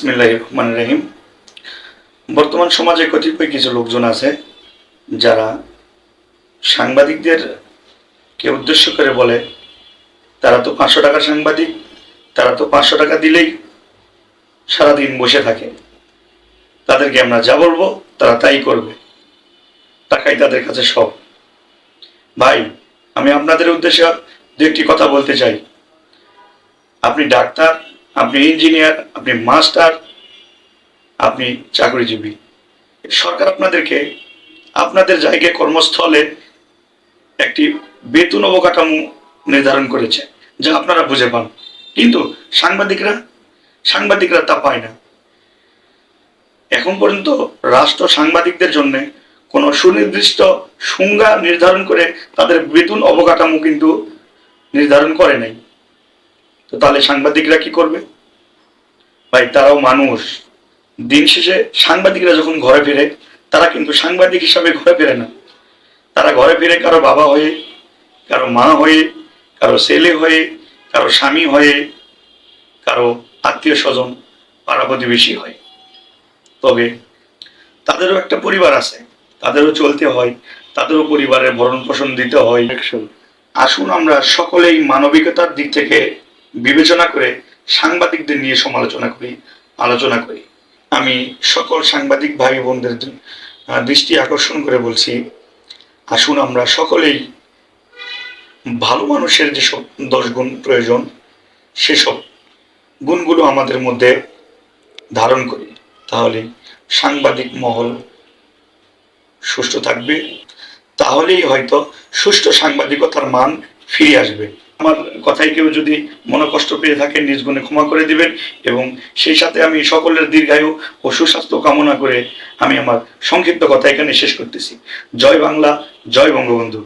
বিসমিল্লাহির রহমানির রহিম। বর্তমান সমাজে কতিপয় কিছু লোকজন আছে যারা সাংবাদিকদেরকে উদ্দেশ্য করে বলে, তারা তো 500 টাকা সাংবাদিক, তারা তো 500 টাকা দিলেই সারাদিন বসে থাকে, তাদেরকে আমরা যা বলবো তারা তাই করবে, টাকাই তাদের কাছে সব। ভাই, আমি আপনাদের উদ্দেশ্যে দু একটি কথা বলতে চাই। আপনি ডাক্তার, আপনি ইঞ্জিনিয়ার, আপনি মাস্টার, আপনি চাকরিজীবী। সরকার আপনাদেরকে আপনাদের জায়গায় কর্মস্থলে একটি বেতন অবকাঠামো নির্ধারণ করেছে, যা আপনারা বুঝে পান, কিন্তু সাংবাদিকরা তা পায় না। এখন পর্যন্ত রাষ্ট্র সাংবাদিকদের জন্য কোনো সুনির্দিষ্ট সংজ্ঞা নির্ধারণ করে তাদের বেতন অবকাঠামো কিন্তু নির্ধারণ করে নাই। তো তাহলে সাংবাদিকরা কি করবে? ভাই, তারাও মানুষ। দিন শেষে সাংবাদিকরা যখন ঘরে ফিরে, তারা কিন্তু সাংবাদিক হিসাবে ঘরে ফিরে না। তারা ঘরে ফিরে কারো বাবা হয়ে, কারো মা হয়ে, কারো ছেলে হয়ে, কারো স্বামী হয়ে, কারো আত্মীয় স্বজন, পাড়া প্রতিবেশী হয়। তবে তাদেরও একটা পরিবার আছে, তাদেরও চলতে হয়, তাদেরও পরিবারের ভরণ পোষণ দিতে হয়। আসুন আমরা সকলেই মানবিকতার দিক থেকে বিবেচনা করে সাংবাদিকদের নিয়ে আলোচনা করি। আমি সকল সাংবাদিক ভাই বোনদের দৃষ্টি আকর্ষণ করে বলছি, আসুন আমরা সকলেই ভালো মানুষের যেসব 10 গুণ প্রয়োজন, সেসব গুণগুলো আমাদের মধ্যে ধারণ করি। তাহলে সাংবাদিক মহল সুষ্ঠু থাকবে, তাহলেই হয়তো সুষ্ঠু সাংবাদিকতার মান ফিরে আসবে। আমার কথায় কেউ যদি মনোকষ্ট পেয়ে থাকে, নিজ গুণে ক্ষমা করে দিবেন, এবং সেই সাথে আমি সকলের দীর্ঘায়ু ও সুস্বাস্থ্য কামনা করে আমি আমার সংক্ষিপ্ত কথা এখানে শেষ করতেছি। জয় বাংলা, জয় বঙ্গবন্ধু।